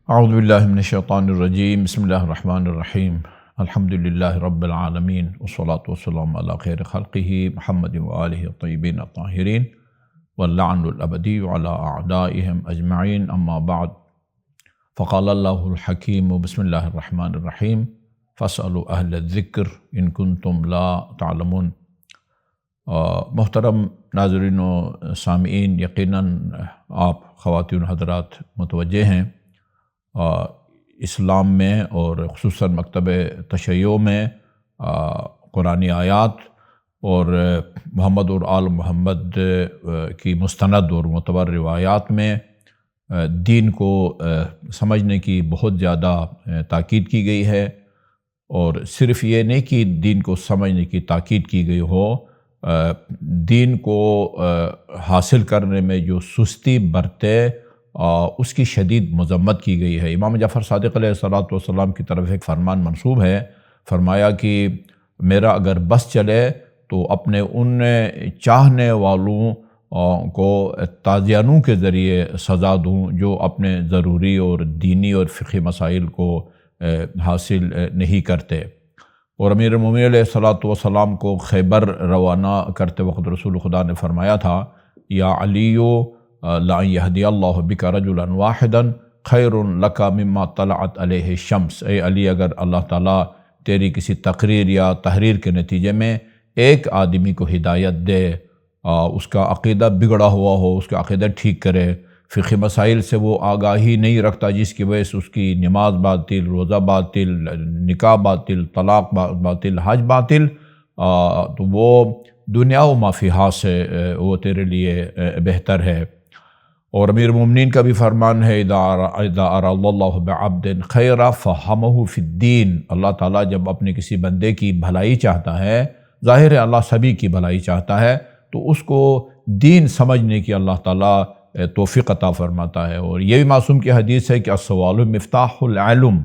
اعوذ باللہ من الشیطان الرجیم بسم اللہ الرحمن الرحیم الحمد للہ رب العالمین والصلاة والسلام علی خیر خلقہ محمد وآلہ الطیبین الطاہرین واللعن الابدی علی اعدائہم اجمعین اما بعد فقال اللہ الحکیم بسم اللہ الرحمن الرحیم فاسألوا اہل الذکر ان کنتم لا تعلمون۔ محترم ناظرین و سامعین، یقیناً آپ خواتین و حضرات متوجہ ہیں اسلام میں اور خصوصاً مکتب تشیع میں قرآنی آیات اور محمد اور آل محمد کی مستند اور معتبر روایات میں دین کو سمجھنے کی بہت زیادہ تاکید کی گئی ہے، اور صرف یہ نہیں کہ دین کو سمجھنے کی تاکید کی گئی ہو، دین کو حاصل کرنے میں جو سستی برتے اس کی شدید مذمت کی گئی ہے۔ امام جعفر صادق علیہ السلام کی طرف ایک فرمان منسوب ہے، فرمایا کہ میرا اگر بس چلے تو اپنے ان چاہنے والوں کو تازیانوں کے ذریعے سزا دوں جو اپنے ضروری اور دینی اور فقہی مسائل کو حاصل نہیں کرتے۔ اور امیر المومنین علیہ السلام کو خیبر روانہ کرتے وقت رسول خدا نے فرمایا تھا، یا علیو لَأَن يَهْدِيَ اللَّهُ بِكَ رَجُلًا وَاحِدًا خَيْرٌ لَكَ مِمَّا طَلَعَتْ عَلَيْهِ الشَّمْسُ۔ اے علی، اگر اللہ تعالیٰ تیری کسی تقریر یا تحریر کے نتیجے میں ایک آدمی کو ہدایت دے، اس کا عقیدہ بگڑا ہوا ہو، اس کا عقیدہ ٹھیک کرے، فقہی مسائل سے وہ آگاہی نہیں رکھتا جس کی وجہ سے اس کی نماز باطل، روزہ باطل، نکاح باطل، طلاق باطل، حج باطل، تو وہ دنیا و ما فیہا سے وہ تیرے لیے بہتر ہے۔ اور امیر المومنین کا بھی فرمان ہے، اذا اراد اللہ بعبد خیرا فہمہ فی الدین۔ اللہ تعالیٰ جب اپنے کسی بندے کی بھلائی چاہتا ہے، ظاہر ہے اللہ سبھی کی بھلائی چاہتا ہے، تو اس کو دین سمجھنے کی اللہ تعالیٰ توفیق عطا فرماتا ہے۔ اور یہ بھی معصوم کی حدیث ہے کہ السؤال مفتاح العلم،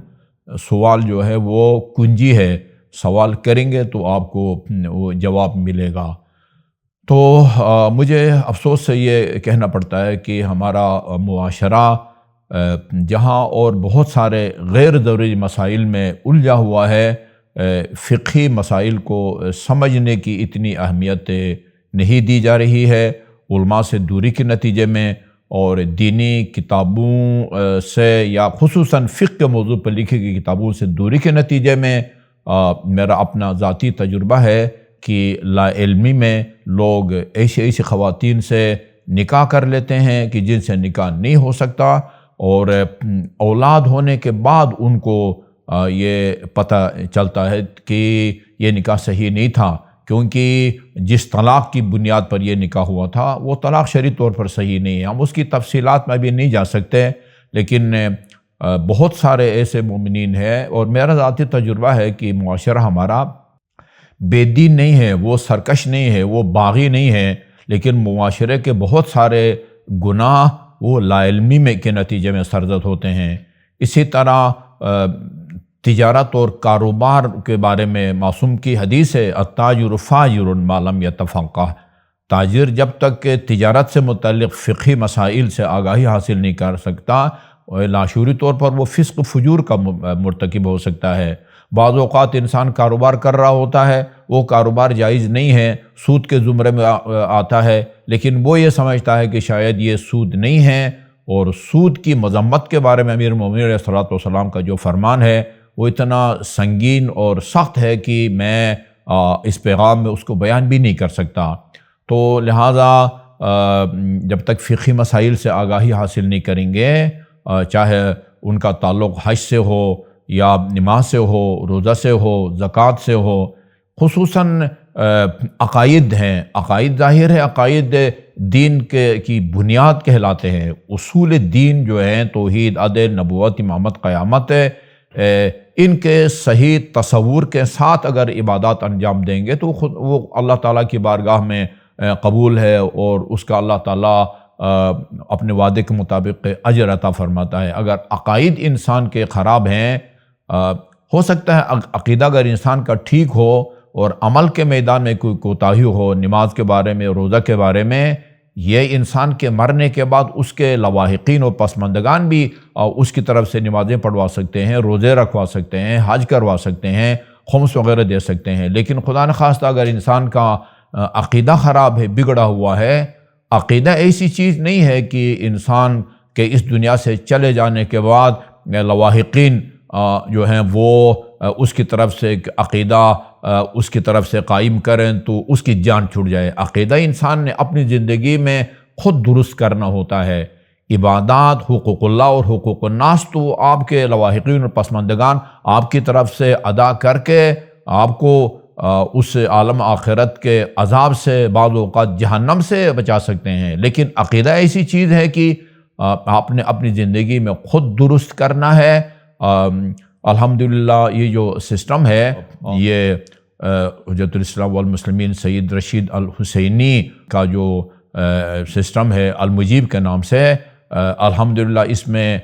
سوال جو ہے وہ کنجی ہے، سوال کریں گے تو آپ کو وہ جواب ملے گا۔ تو مجھے افسوس سے یہ کہنا پڑتا ہے کہ ہمارا معاشرہ جہاں اور بہت سارے غیر ضروری مسائل میں الجھا ہوا ہے، فقہی مسائل کو سمجھنے کی اتنی اہمیت نہیں دی جا رہی ہے، علماء سے دوری کے نتیجے میں اور دینی کتابوں سے یا خصوصاً فقہ کے موضوع پر لکھی گئی کتابوں سے دوری کے نتیجے میں میرا اپنا ذاتی تجربہ ہے کہ لا علمی میں لوگ ایسی خواتین سے نکاح کر لیتے ہیں کہ جن سے نکاح نہیں ہو سکتا، اور اولاد ہونے کے بعد ان کو یہ پتہ چلتا ہے کہ یہ نکاح صحیح نہیں تھا، کیونکہ جس طلاق کی بنیاد پر یہ نکاح ہوا تھا وہ طلاق شرعی طور پر صحیح نہیں ہے۔ ہم اس کی تفصیلات میں بھی نہیں جا سکتے، لیکن بہت سارے ایسے مومنین ہیں، اور میرا ذاتی تجربہ ہے کہ معاشرہ ہمارا بے دین نہیں ہے، وہ سرکش نہیں ہے، وہ باغی نہیں ہے، لیکن معاشرے کے بہت سارے گناہ وہ لا علمی میں کے نتیجے میں سرزد ہوتے ہیں۔ اسی طرح تجارت اور کاروبار کے بارے میں معصوم کی حدیث ہے، التاجر فاجر ما لم یتفقہ۔ تاجر جب تک کہ تجارت سے متعلق فقہی مسائل سے آگاہی حاصل نہیں کر سکتا، لاشعوری طور پر وہ فسق فجور کا مرتکب ہو سکتا ہے۔ بعض اوقات انسان کاروبار کر رہا ہوتا ہے، وہ کاروبار جائز نہیں ہے، سود کے زمرے میں آتا ہے، لیکن وہ یہ سمجھتا ہے کہ شاید یہ سود نہیں ہے۔ اور سود کی مذمت کے بارے میں امیر المومنین علیہ السلام کا جو فرمان ہے وہ اتنا سنگین اور سخت ہے کہ میں اس پیغام میں اس کو بیان بھی نہیں کر سکتا۔ تو لہٰذا جب تک فقہی مسائل سے آگاہی حاصل نہیں کریں گے، چاہے ان کا تعلق حج سے ہو یا نماز سے ہو، روزہ سے ہو، زکوٰۃ سے ہو، خصوصاً عقائد ہیں، عقائد ظاہر ہے، عقائد دین کی بنیاد کہلاتے ہیں۔ اصول دین جو ہیں توحید، عدل، نبوت، امامت، قیامت، ان کے صحیح تصور کے ساتھ اگر عبادات انجام دیں گے تو خود وہ اللہ تعالیٰ کی بارگاہ میں قبول ہے، اور اس کا اللہ تعالیٰ اپنے وعدے کے مطابق اجر عطا فرماتا ہے۔ اگر عقائد انسان کے خراب ہیں، ہو سکتا ہے عقیدہ اگر انسان کا ٹھیک ہو اور عمل کے میدان میں کوئی کوتاہی ہو، نماز کے بارے میں، روزہ کے بارے میں، یہ انسان کے مرنے کے بعد اس کے لواحقین و پسماندگان بھی اس کی طرف سے نمازیں پڑھوا سکتے ہیں، روزے رکھوا سکتے ہیں، حج کروا سکتے ہیں، خمس وغیرہ دے سکتے ہیں۔ لیکن خدا نخواستہ اگر انسان کا عقیدہ خراب ہے، بگڑا ہوا ہے، عقیدہ ایسی چیز نہیں ہے کہ انسان کے اس دنیا سے چلے جانے کے بعد لواحقین جو ہیں وہ اس کی طرف سے عقیدہ اس کی طرف سے قائم کریں تو اس کی جان چھوٹ جائے۔ عقیدہ انسان نے اپنی زندگی میں خود درست کرنا ہوتا ہے۔ عبادات، حقوق اللہ اور حقوق الناس تو آپ کے لواحقین اور پسماندگان آپ کی طرف سے ادا کر کے آپ کو اس عالم آخرت کے عذاب سے، بعض اوقات جہنم سے بچا سکتے ہیں۔ لیکن عقیدہ ایسی چیز ہے کہ آپ نے اپنی زندگی میں خود درست کرنا ہے۔ الحمدللہ یہ جو سسٹم ہے، یہ حجت الاسلام والمسلمین سید رشید الحسینی کا جو سسٹم ہے المجیب کے نام سے، الحمدللہ اس میں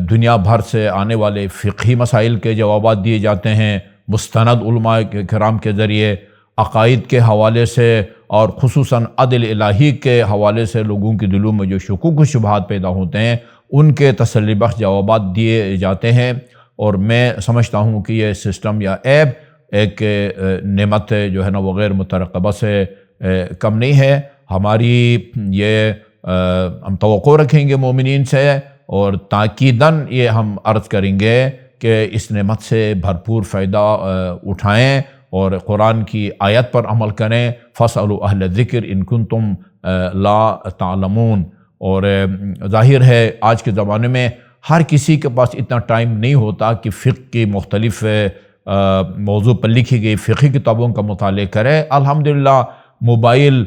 دنیا بھر سے آنے والے فقہی مسائل کے جوابات دیے جاتے ہیں، مستند علماء کرام کے ذریعے، عقائد کے حوالے سے اور خصوصاً عدل الہی کے حوالے سے لوگوں کے دلوں میں جو شکوک و شبہات پیدا ہوتے ہیں ان کے تسلی بخش جوابات دیے جاتے ہیں۔ اور میں سمجھتا ہوں کہ یہ سسٹم یا ایپ ایک نعمت جو ہے نا وہ غیر مترقبہ سے کم نہیں ہے۔ ہماری یہ ہم توقع رکھیں گے مومنین سے، اور تاکیداً یہ ہم عرض کریں گے کہ اس نعمت سے بھرپور فائدہ اٹھائیں اور قرآن کی آیت پر عمل کریں، فَاسْأَلُوا أَهْلَ الذِّكْرِ إِن كُنتُمْ لَا تَعْلَمُونَ۔ اور ظاہر ہے آج کے زمانے میں ہر کسی کے پاس اتنا ٹائم نہیں ہوتا کہ فقہ کی مختلف موضوع پر لکھی گئی فقہی کتابوں کا مطالعہ کرے۔ الحمدللہ موبائل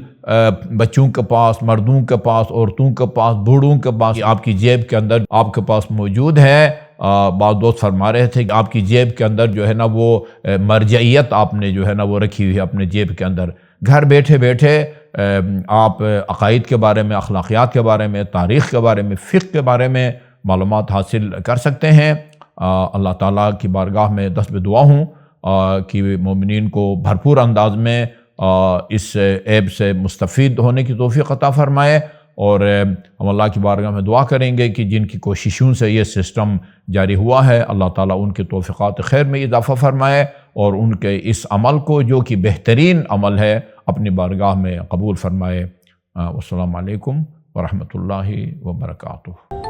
بچوں کے پاس، مردوں کے پاس، عورتوں کے پاس، بوڑھوں کے پاس آپ کی جیب کے اندر آپ کے پاس موجود ہے۔ بعض دوست فرما رہے تھے کہ آپ کی جیب کے اندر جو ہے نا وہ مرجعیت آپ نے جو ہے نا وہ رکھی ہوئی ہے اپنے جیب کے اندر۔ گھر بیٹھے بیٹھے آپ عقائد کے بارے میں، اخلاقیات کے بارے میں، تاریخ کے بارے میں، فقہ کے بارے میں معلومات حاصل کر سکتے ہیں۔ اللہ تعالیٰ کی بارگاہ میں دست دعا ہوں کہ مومنین کو بھرپور انداز میں اس ایپ سے مستفید ہونے کی توفیق عطا فرمائے، اور ہم اللہ کی بارگاہ میں دعا کریں گے کہ جن کی کوششوں سے یہ سسٹم جاری ہوا ہے اللہ تعالیٰ ان کے توفیقات خیر میں اضافہ فرمائے، اور ان کے اس عمل کو جو کہ بہترین عمل ہے اپنی بارگاہ میں قبول فرمائے۔ والسلام علیکم ورحمۃ اللہ وبرکاتہ۔